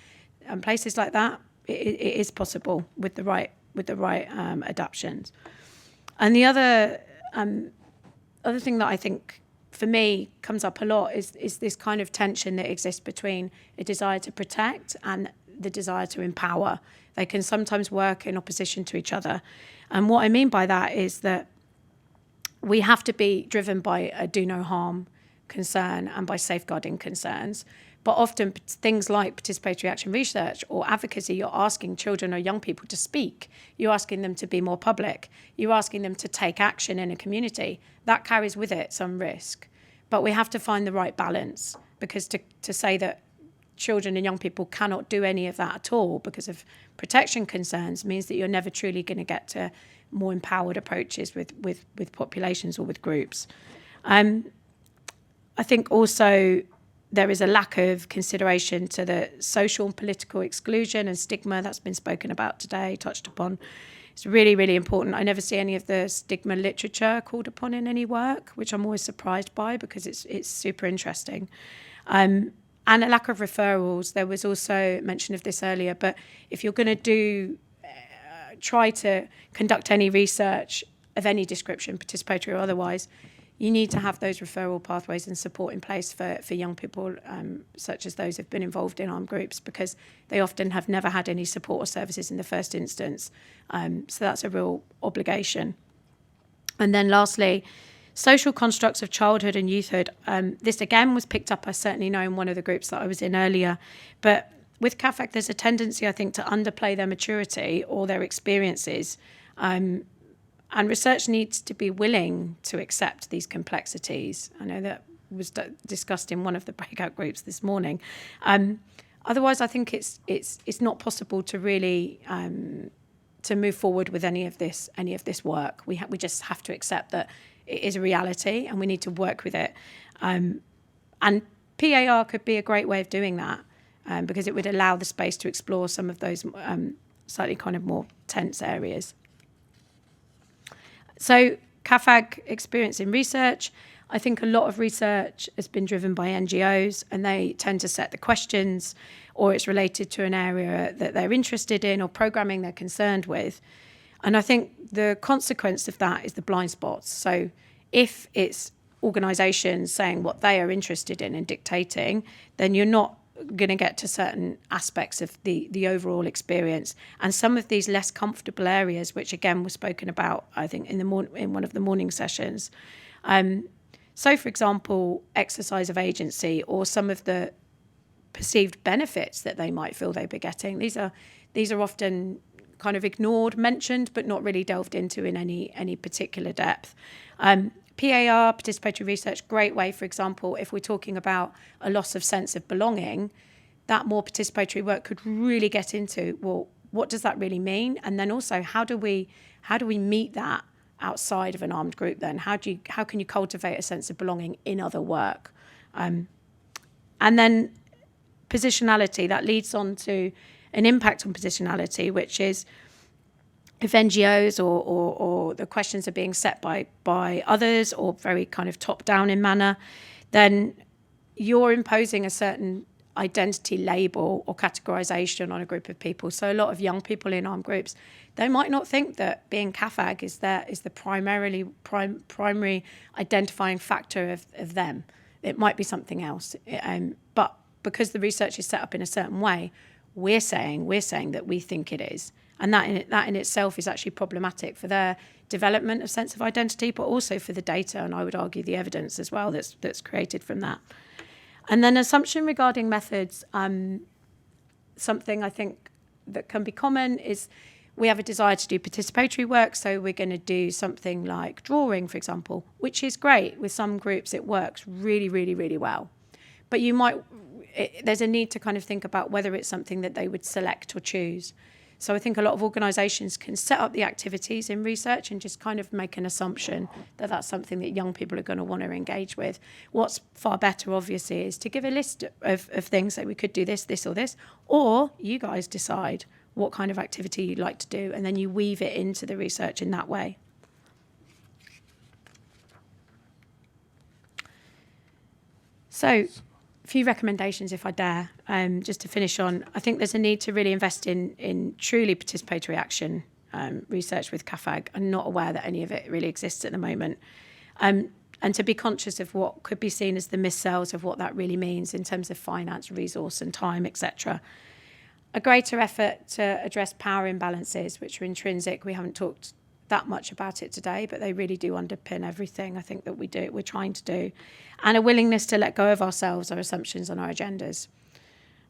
and places like that. It is possible with the right adaptations. And the other thing that I think for me comes up a lot is this kind of tension that exists between a desire to protect and the desire to empower. They can sometimes work in opposition to each other. And what I mean by that is that we have to be driven by a do no harm concern and by safeguarding concerns. But often things like participatory action research or advocacy, you're asking children or young people to speak. You're asking them to be more public. You're asking them to take action in a community. That carries with it some risk. But we have to find the right balance, because to say that children and young people cannot do any of that at all because of protection concerns means that you're never truly going to get to more empowered approaches with populations or with groups. I think also there is a lack of consideration to the social and political exclusion and stigma that's been spoken about today, touched upon. It's really, really important. I never see any of the stigma literature called upon in any work, which I'm always surprised by, because it's super interesting. And a lack of referrals. There was also mention of this earlier, but if you're going to try to conduct any research of any description, participatory or otherwise, you need to have those referral pathways and support in place for young people such as those who've been involved in armed groups, because they often have never had any support or services in the first instance. So that's a real obligation. And then lastly, social constructs of childhood and youthhood. This again was picked up, I certainly know, in one of the groups that I was in earlier. But with CAFAC, there's a tendency, I think, to underplay their maturity or their experiences. And research needs to be willing to accept these complexities. I know that was discussed in one of the breakout groups this morning. Otherwise, I think it's not possible to really to move forward with any of this work. We just have to accept that it is a reality, and we need to work with it. And PAR could be a great way of doing that, because it would allow the space to explore some of those slightly kind of more tense areas. So CAFAG experience in research. I think a lot of research has been driven by NGOs, and they tend to set the questions, or it's related to an area that they're interested in or programming they're concerned with. And I think the consequence of that is the blind spots. So if it's organisations saying what they are interested in and dictating, then you're not going to get to certain aspects of the overall experience. And some of these less comfortable areas, which again was spoken about, I think, in one of the morning sessions. So, for example, exercise of agency, or some of the perceived benefits that they might feel they'd be getting. These are often kind of ignored, mentioned, but not really delved into in any particular depth. PAR, participatory research, great way, for example, if we're talking about a loss of sense of belonging, that more participatory work could really get into, well, what does that really mean? And then also, how do we meet that outside of an armed group then? How can you cultivate a sense of belonging in other work? And then positionality, that leads on to an impact on positionality, which is if NGOs or the questions are being set by others, or very kind of top-down in manner, then you're imposing a certain identity label or categorization on a group of people. So a lot of young people in armed groups, they might not think that being CAFAG is the primary identifying factor of them. It might be something else. But because the research is set up in a certain way, we're saying that we think it is. And that in itself is actually problematic for their development of sense of identity, but also for the data, and I would argue the evidence as well that's created from that. And then assumption regarding methods, something I think that can be common is we have a desire to do participatory work, so we're going to do something like drawing, for example, which is great. With some groups, it works really, really, really well. But there's a need to kind of think about whether it's something that they would select or choose. So I think a lot of organisations can set up the activities in research and just kind of make an assumption that that's something that young people are going to want to engage with. What's far better, obviously, is to give a list of things that we could do this, this or this, or you guys decide what kind of activity you'd like to do, and then you weave it into the research in that way. So, a few recommendations, if I dare, just to finish on. I think there's a need to really invest in truly participatory action research with CAFAG. I'm not aware that any of it really exists at the moment. And to be conscious of what could be seen as the missells of what that really means in terms of finance, resource and time, etc. A greater effort to address power imbalances, which are intrinsic. We haven't talked that much about it today, but they really do underpin everything I think that we're trying to do. And a willingness to let go of ourselves, our assumptions and our agendas.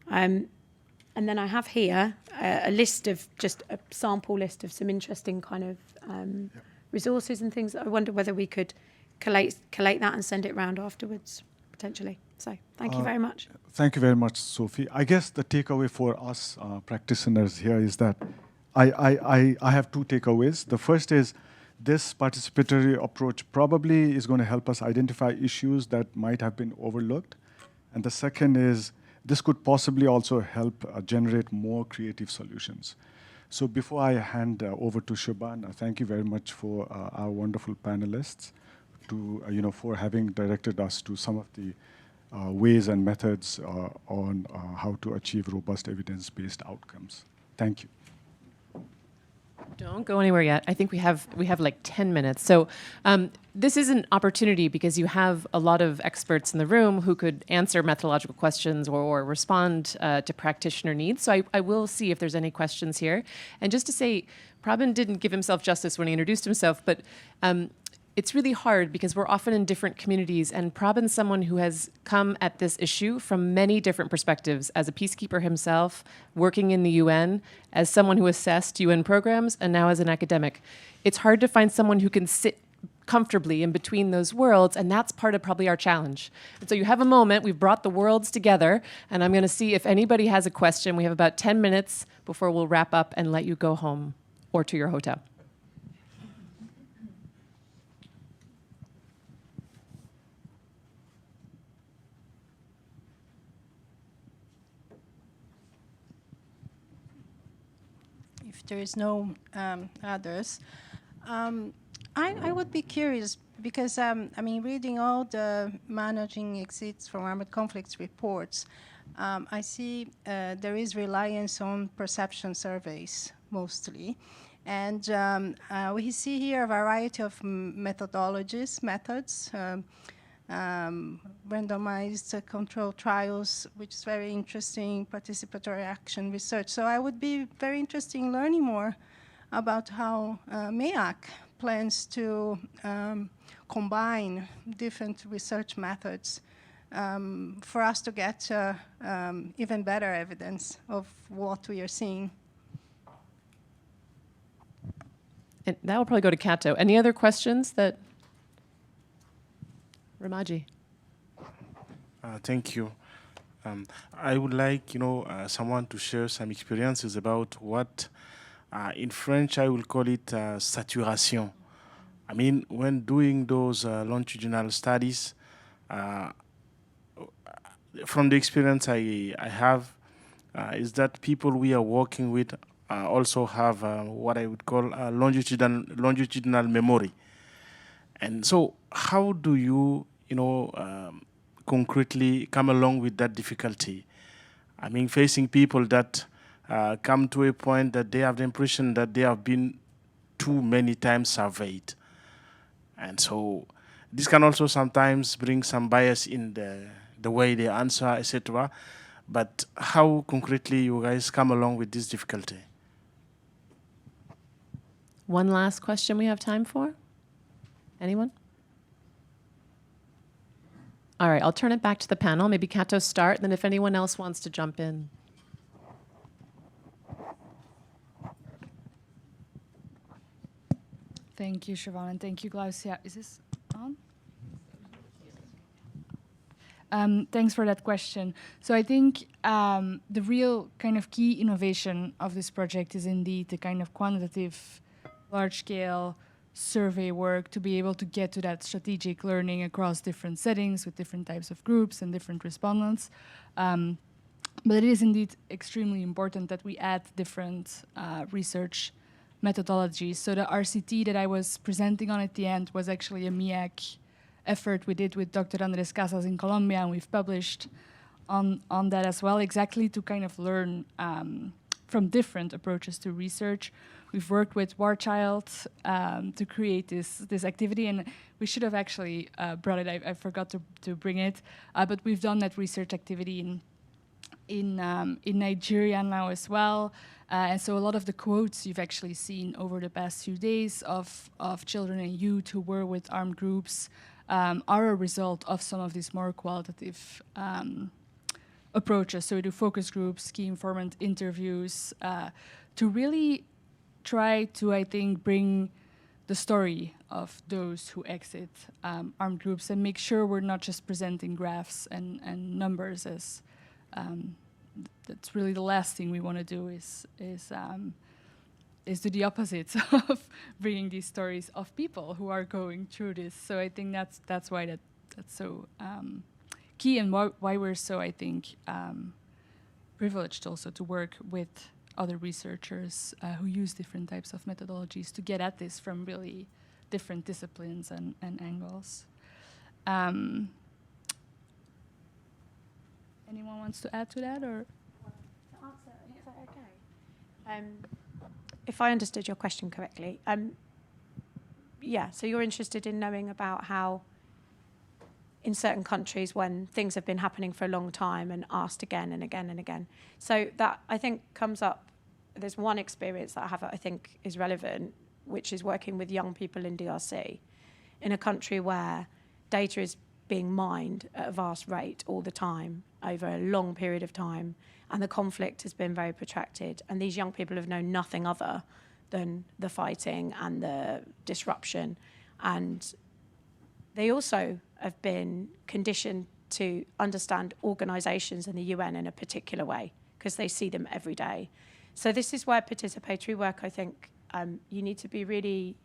And then I have here a list of, just a sample list of some interesting kind of resources and things that I wonder whether we could collate that and send it round afterwards, potentially. So thank you very much. Thank you very much, Sophie. I guess the takeaway for us practitioners here is that I have two takeaways. The first is this participatory approach probably is going to help us identify issues that might have been overlooked. And the second is this could possibly also help generate more creative solutions. So before I hand over to Shubhan, thank you very much for our wonderful panelists for having directed us to some of the ways and methods on how to achieve robust evidence-based outcomes. Thank you. Don't go anywhere yet. I think we have like 10 minutes. So this is an opportunity because you have a lot of experts in the room who could answer methodological questions or respond to practitioner needs. So I will see if there's any questions here. And just to say, Prabin didn't give himself justice when he introduced himself, but it's really hard because we're often in different communities, and Prabin's someone who has come at this issue from many different perspectives, as a peacekeeper himself, working in the UN, as someone who assessed UN programs, and now as an academic. It's hard to find someone who can sit comfortably in between those worlds, and that's part of probably our challenge. And so you have a moment, we've brought the worlds together, and I'm going to see if anybody has a question. We have about 10 minutes before we'll wrap up and let you go home or to your hotel. If there is no others, I would be curious because, I mean, reading all the managing exits from armed conflicts reports, I see there is reliance on perception surveys mostly. And we see here a variety of methods, randomized control trials, which is very interesting, participatory action research. So I would be very interested in learning more about how MEAC plans to combine different research methods for us to get even better evidence of what we are seeing. And that will probably go to Kato. Any other questions that... Ramaji. Thank you. I would like, someone to share some experiences about what, in French, I will call it saturation. I mean, when doing those longitudinal studies, from the experience I have, is that people we are working with also have what I would call longitudinal memory. And so how do you, concretely come along with that difficulty? I mean, facing people that come to a point that they have the impression that they have been too many times surveyed. And so this can also sometimes bring some bias in the way they answer, etc. But how concretely you guys come along with this difficulty? One last question we have time for? Anyone? All right, I'll turn it back to the panel. Maybe Kato start, and then if anyone else wants to jump in. Thank you, Siobhan, and thank you, Glaucia. Is this on? Thanks for that question. So I think the real kind of key innovation of this project is indeed the kind of quantitative, large-scale survey work to be able to get to that strategic learning across different settings with different types of groups and different respondents. But it is indeed extremely important that we add different research methodologies. So the RCT that I was presenting on at the end was actually a MEAC effort we did with Dr. Andrés Casas in Colombia, and we've published on that as well, exactly to kind of learn from different approaches to research. We've worked with War Child to create this activity, and we should have actually brought it. I forgot to bring it, but we've done that research activity in Nigeria now as well. And so a lot of the quotes you've actually seen over the past few days of children and youth who were with armed groups are a result of some of these more qualitative approaches. So we do focus groups, key informant interviews, to really try to, I think, bring the story of those who exit armed groups and make sure we're not just presenting graphs and numbers as that's really the last thing we want to do is do the opposite of bringing these stories of people who are going through this. So I think that's why that's so key, and why we're so, I think, privileged also to work with other researchers who use different types of methodologies to get at this from really different disciplines and angles. Anyone wants to add to that, or? Is that okay? If I understood your question correctly, yeah, so you're interested in knowing about how in certain countries when things have been happening for a long time and asked again and again and again. So that, I think, comes up. There's one experience that I have that I think is relevant, which is working with young people in DRC, in a country where data is being mined at a vast rate all the time over a long period of time, and the conflict has been very protracted, and these young people have known nothing other than the fighting and the disruption, And they also have been conditioned to understand organisations and the UN in a particular way because they see them every day. So this is where participatory work, I think, you need to be really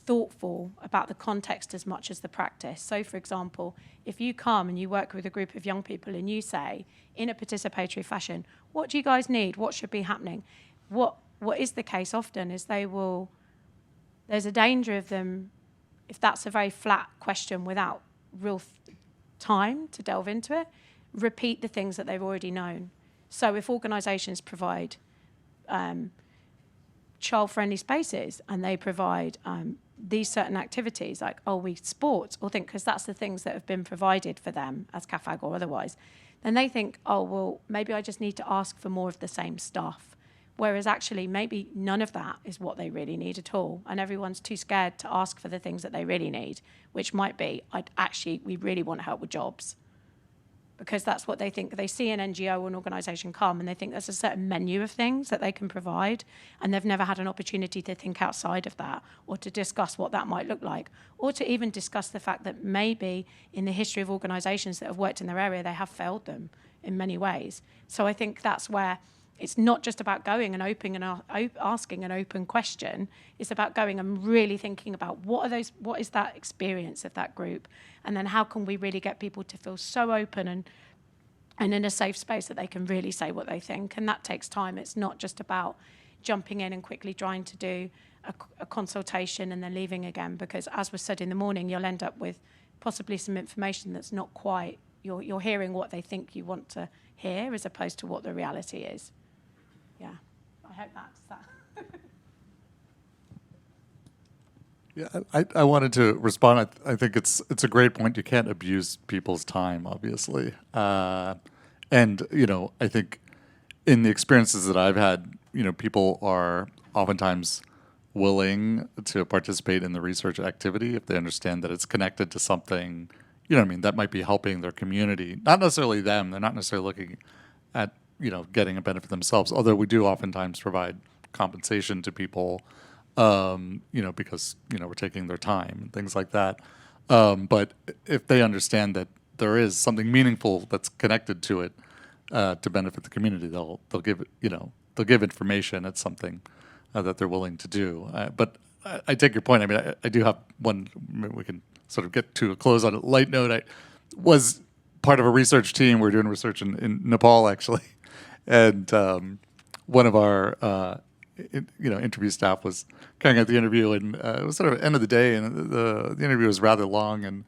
thoughtful about the context as much as the practice. So, for example, if you come and you work with a group of young people and you say, in a participatory fashion, what do you guys need? What should be happening? What is the case often is there's a danger of them, if that's a very flat question without real time to delve into it, repeat the things that they've already known. So if organisations provide child-friendly spaces and they provide these certain activities like, we sports, or think, because that's the things that have been provided for them as CAFAG or otherwise, then they think, maybe I just need to ask for more of the same stuff. Whereas actually maybe none of that is what they really need at all. And everyone's too scared to ask for the things that they really need, which might be, we really want help with jobs. Because that's what they think. They see an NGO or an organisation come and they think there's a certain menu of things that they can provide, and they've never had an opportunity to think outside of that or to discuss what that might look like, or to even discuss the fact that maybe in the history of organisations that have worked in their area, they have failed them in many ways. So I think that's where it's not just about going and asking an open question. It's about going and really thinking about what is that experience of that group, and then how can we really get people to feel so open and in a safe space that they can really say what they think. And that takes time. It's not just about jumping in and quickly trying to do a consultation and then leaving again, because as was said in the morning, you'll end up with possibly some information that's not quite, you're hearing what they think you want to hear as opposed to what the reality is. Yeah, I hope that's that. Yeah, I wanted to respond. I think it's a great point. You can't abuse people's time, obviously. And, I think in the experiences that I've had, people are oftentimes willing to participate in the research activity if they understand that it's connected to something, that might be helping their community. Not necessarily them. They're not necessarily looking at getting a benefit themselves, although we do oftentimes provide compensation to people, because, we're taking their time and things like that. But if they understand that there is something meaningful that's connected to it to benefit the community, they'll give it, they'll give information. It's something that they're willing to do. But I take your point. I mean, I do have one, we can sort of get to a close on a light note. I was part of a research team. We're doing research in Nepal, actually. And one of our, interview staff was carrying out the interview, and it was sort of end of the day, and the interview was rather long. And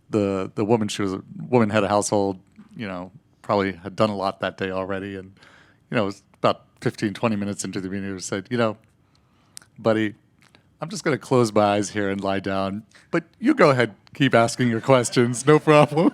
the woman, she was a woman, had a household, probably had done a lot that day already, and it was about 15, 20 minutes into the interview, said, buddy, I'm just going to close my eyes here and lie down, but you go ahead, keep asking your questions, no problem.